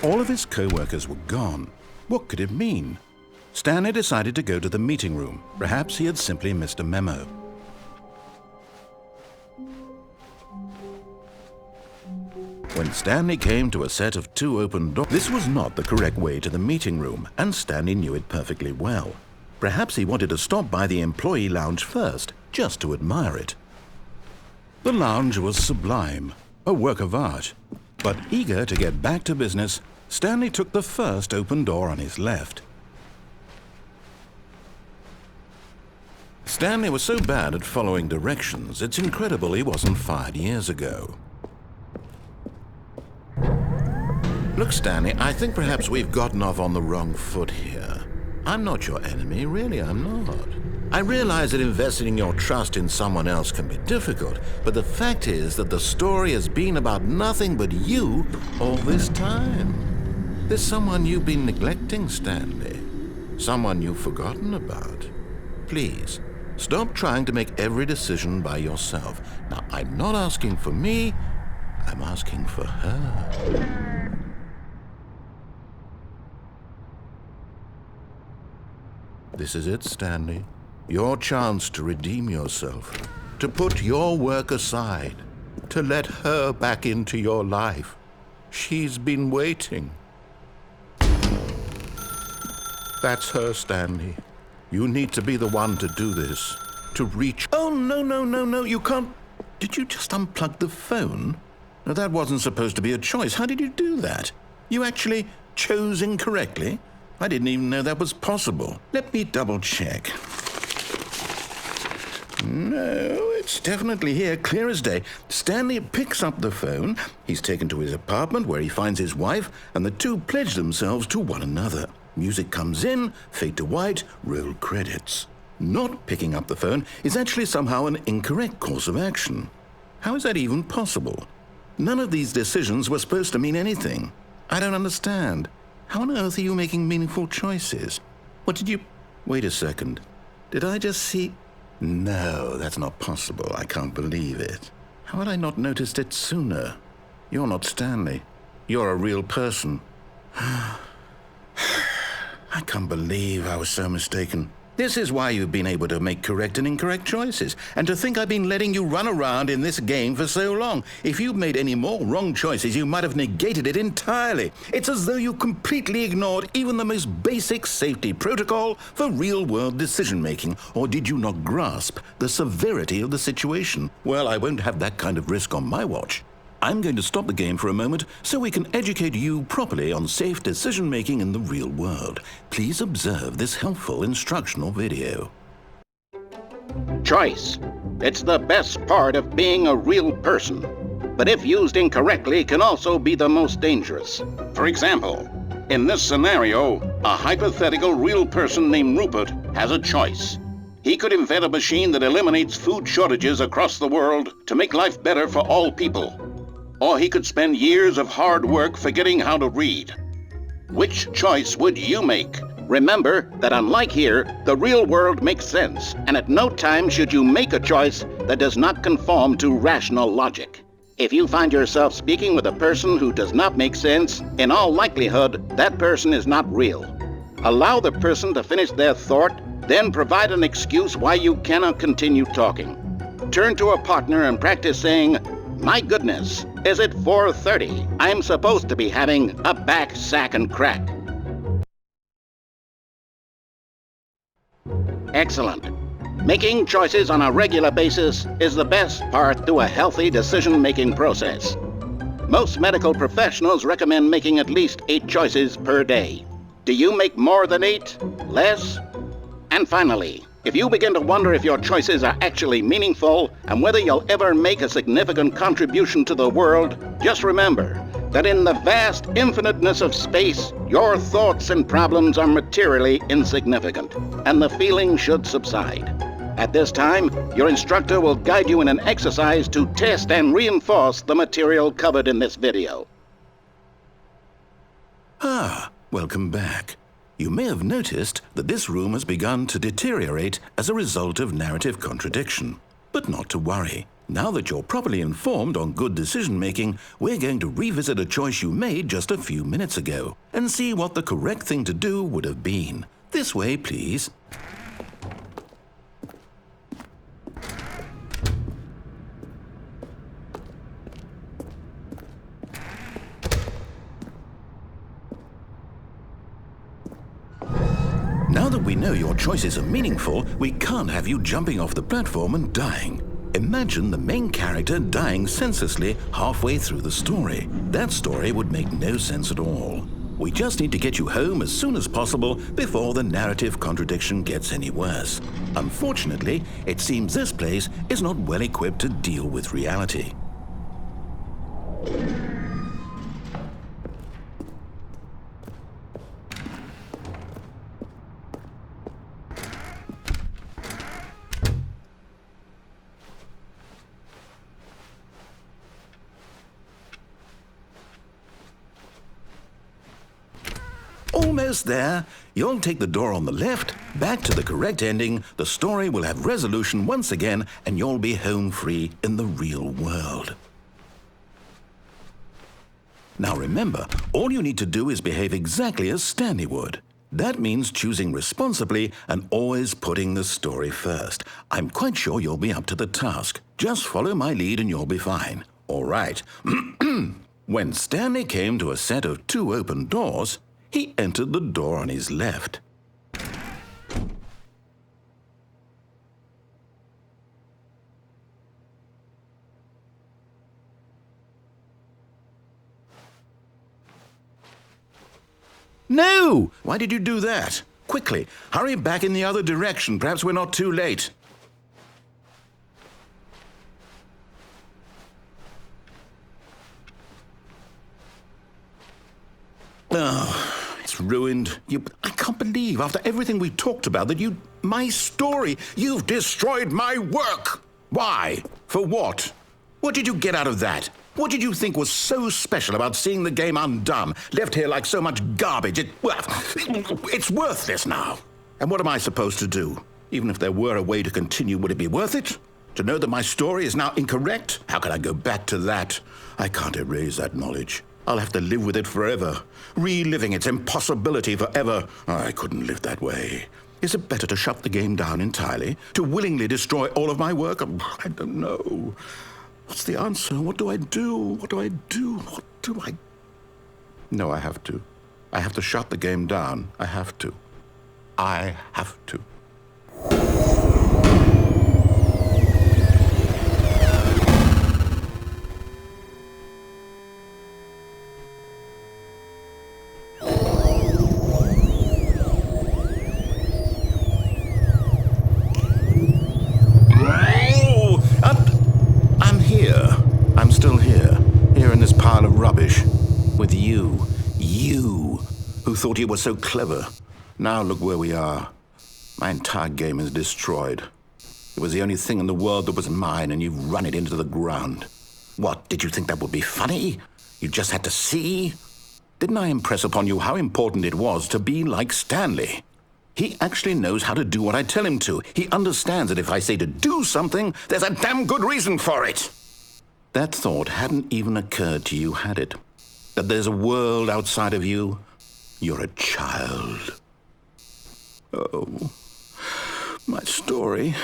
All of his co-workers were gone. What could it mean? Stanley decided to go to the meeting room. Perhaps he had simply missed a memo. When Stanley came to a set of 2 open doors, this was not the correct way to the meeting room, and Stanley knew it perfectly well. Perhaps he wanted to stop by the employee lounge first, just to admire it. The lounge was sublime, a work of art. But eager to get back to business, Stanley took the first open door on his left. Stanley was so bad at following directions, it's incredible he wasn't fired years ago. Look, Stanley, I think perhaps we've gotten off on the wrong foot here. I'm not your enemy, really, I'm not. I realize that investing your trust in someone else can be difficult, but the fact is that the story has been about nothing but you all this time. There's someone you've been neglecting, Stanley. Someone you've forgotten about. Please, stop trying to make every decision by yourself. Now, I'm not asking for me, I'm asking for her. This is it, Stanley. Your chance to redeem yourself, to put your work aside, to let her back into your life. She's been waiting. That's her, Stanley. You need to be the one to do this, to reach... Oh, no, you can't... Did you just unplug the phone? No, that wasn't supposed to be a choice. How did you do that? You actually chose incorrectly? I didn't even know that was possible. Let me double check. No, it's definitely here, clear as day. Stanley picks up the phone. He's taken to his apartment where he finds his wife, and the two pledge themselves to one another. Music comes in, fade to white, roll credits. Not picking up the phone is actually somehow an incorrect course of action. How is that even possible? None of these decisions were supposed to mean anything. I don't understand. How on earth are you making meaningful choices? What did you... Wait a second. Did I just see... No, that's not possible. I can't believe it. How had I not noticed it sooner? You're not Stanley. You're a real person. I can't believe I was so mistaken. This is why you've been able to make correct and incorrect choices. And to think I've been letting you run around in this game for so long. If you'd made any more wrong choices, you might have negated it entirely. It's as though you completely ignored even the most basic safety protocol for real-world decision-making. Or did you not grasp the severity of the situation? Well, I won't have that kind of risk on my watch. I'm going to stop the game for a moment so we can educate you properly on safe decision-making in the real world. Please observe this helpful instructional video. Choice. It's the best part of being a real person, but if used incorrectly can also be the most dangerous. For example, in this scenario, a hypothetical real person named Rupert has a choice. He could invent a machine that eliminates food shortages across the world to make life better for all people. Or he could spend years of hard work forgetting how to read. Which choice would you make? Remember that unlike here, the real world makes sense, and at no time should you make a choice that does not conform to rational logic. If you find yourself speaking with a person who does not make sense, in all likelihood, that person is not real. Allow the person to finish their thought, then provide an excuse why you cannot continue talking. Turn to a partner and practice saying, "My goodness, is it 4:30? I'm supposed to be having a back, sack, and crack." Excellent. Making choices on a regular basis is the best part to a healthy decision-making process. Most medical professionals recommend making at least 8 choices per day. Do you make more than 8? Less? And finally, if you begin to wonder if your choices are actually meaningful and whether you'll ever make a significant contribution to the world, just remember that in the vast infiniteness of space, your thoughts and problems are materially insignificant, and the feeling should subside. At this time, your instructor will guide you in an exercise to test and reinforce the material covered in this video. Welcome back. You may have noticed that this room has begun to deteriorate as a result of narrative contradiction. But not to worry. Now that you're properly informed on good decision-making, we're going to revisit a choice you made just a few minutes ago and see what the correct thing to do would have been. This way, please. Now that we know your choices are meaningful, we can't have you jumping off the platform and dying. Imagine the main character dying senselessly halfway through the story. That story would make no sense at all. We just need to get you home as soon as possible before the narrative contradiction gets any worse. Unfortunately, it seems this place is not well equipped to deal with reality. Almost there. You'll take the door on the left, back to the correct ending, the story will have resolution once again, and you'll be home free in the real world. Now remember, all you need to do is behave exactly as Stanley would. That means choosing responsibly and always putting the story first. I'm quite sure you'll be up to the task. Just follow my lead and you'll be fine. All right. When Stanley came to a set of 2 open doors, he entered the door on his left. No! Why did you do that? Quickly, hurry back in the other direction. Perhaps we're not too late. Oh, it's ruined. I can't believe, after everything we talked about, that my story, you've destroyed my work. Why? For what? What did you get out of that? What did you think was so special about seeing the game undone, left here like so much garbage? It's worthless now. And what am I supposed to do? Even if there were a way to continue, would it be worth it? To know that my story is now incorrect? How can I go back to that? I can't erase that knowledge. I'll have to live with it forever, reliving its impossibility forever. I couldn't live that way. Is it better to shut the game down entirely? To willingly destroy all of my work? I don't know. What's the answer? What do I do? What do I do? What do I... No, I have to. I have to shut the game down. I have to. I have to. I'm still here in this pile of rubbish, with you who thought you were so clever. Now look where we are. My entire game is destroyed. It was the only thing in the world that was mine, and you've run it into the ground. What, did you think that would be funny? You just had to see? Didn't I impress upon you how important it was to be like Stanley? He actually knows how to do what I tell him to. He understands that if I say to do something, there's a damn good reason for it. That thought hadn't even occurred to you, had it? That there's a world outside of you? You're a child. Oh, my story.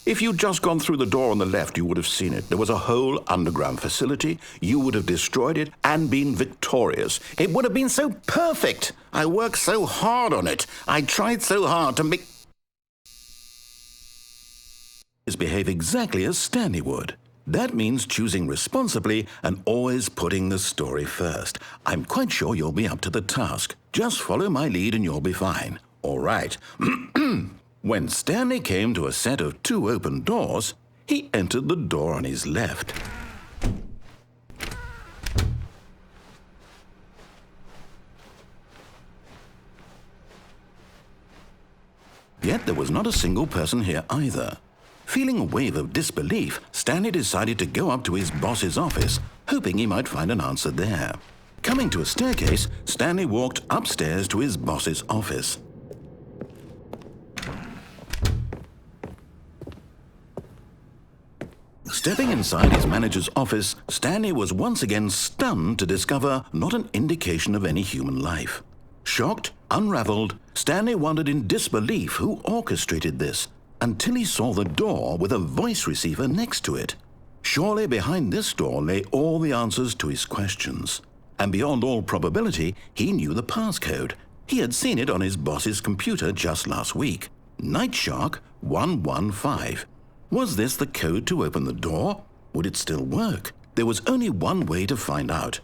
If you'd just gone through the door on the left, you would have seen it. There was a whole underground facility. You would have destroyed it and been victorious. It would have been so perfect. I worked so hard on it. I tried so hard to make... behave exactly as Stanley would. That means choosing responsibly and always putting the story first. I'm quite sure you'll be up to the task. Just follow my lead and you'll be fine. All right. When Stanley came to a set of 2 open doors, he entered the door on his left. Yet there was not a single person here either. Feeling a wave of disbelief, Stanley decided to go up to his boss's office, hoping he might find an answer there. Coming to a staircase, Stanley walked upstairs to his boss's office. Stepping inside his manager's office, Stanley was once again stunned to discover not an indication of any human life. Shocked, unraveled, Stanley wondered in disbelief who orchestrated this, until he saw the door with a voice receiver next to it. Surely behind this door lay all the answers to his questions. And beyond all probability, he knew the passcode. He had seen it on his boss's computer just last week. Nightshark 115. Was this the code to open the door? Would it still work? There was only one way to find out.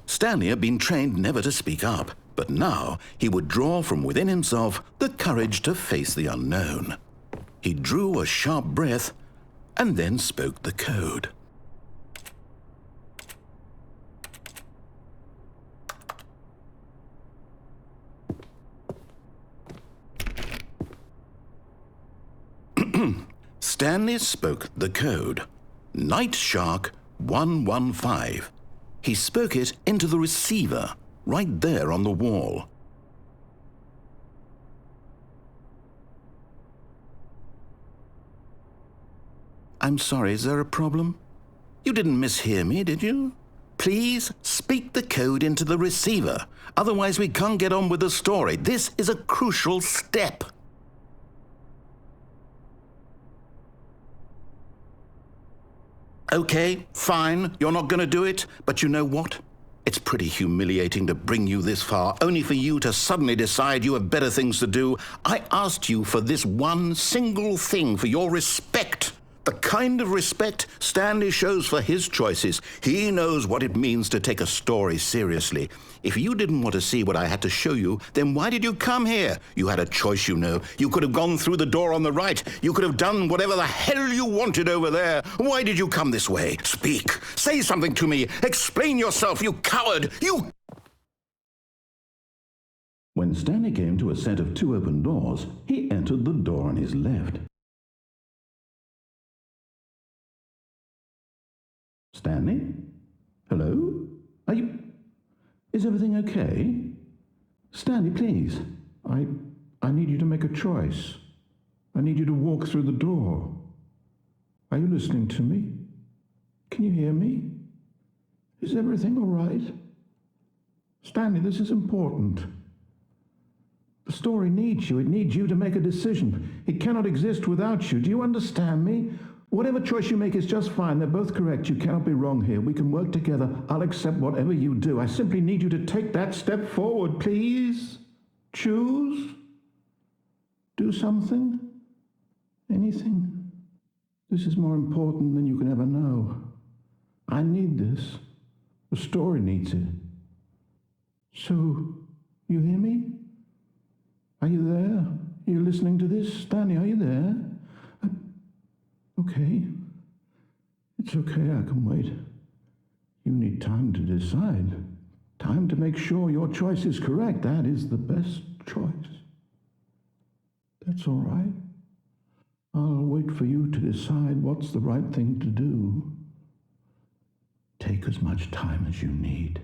Stanley had been trained never to speak up, but now he would draw from within himself the courage to face the unknown. He drew a sharp breath and then spoke the code. Stanley spoke the code. Nightshark 115. He spoke it into the receiver, right there on the wall. I'm sorry, is there a problem? You didn't mishear me, did you? Please speak the code into the receiver. Otherwise, we can't get on with the story. This is a crucial step. Okay, fine, you're not going to do it, but you know what? It's pretty humiliating to bring you this far, only for you to suddenly decide you have better things to do. I asked you for this one single thing, for your respect. The kind of respect Stanley shows for his choices. He knows what it means to take a story seriously. If you didn't want to see what I had to show you, then why did you come here? You had a choice, you know. You could have gone through the door on the right. You could have done whatever the hell you wanted over there. Why did you come this way? Speak. Say something to me. Explain yourself, you coward. You... When Stanley came to a set of 2 open doors, he entered the door on his left. Stanley? Hello? Are you... Is everything okay? Stanley, please. I need you to make a choice. I need you to walk through the door. Are you listening to me? Can you hear me? Is everything all right? Stanley, this is important. The story needs you. It needs you to make a decision. It cannot exist without you. Do you understand me? Whatever choice you make is just fine. They're both correct. You cannot be wrong here. We can work together. I'll accept whatever you do. I simply need you to take that step forward, please. Choose. Do something. Anything. This is more important than you can ever know. I need this. The story needs it. So, you hear me? Are you there? Are you listening to this? Stanley, are you there? Okay. It's okay, I can wait. You need time to decide. Time to make sure your choice is correct. That is the best choice. That's all right. I'll wait for you to decide what's the right thing to do. Take as much time as you need.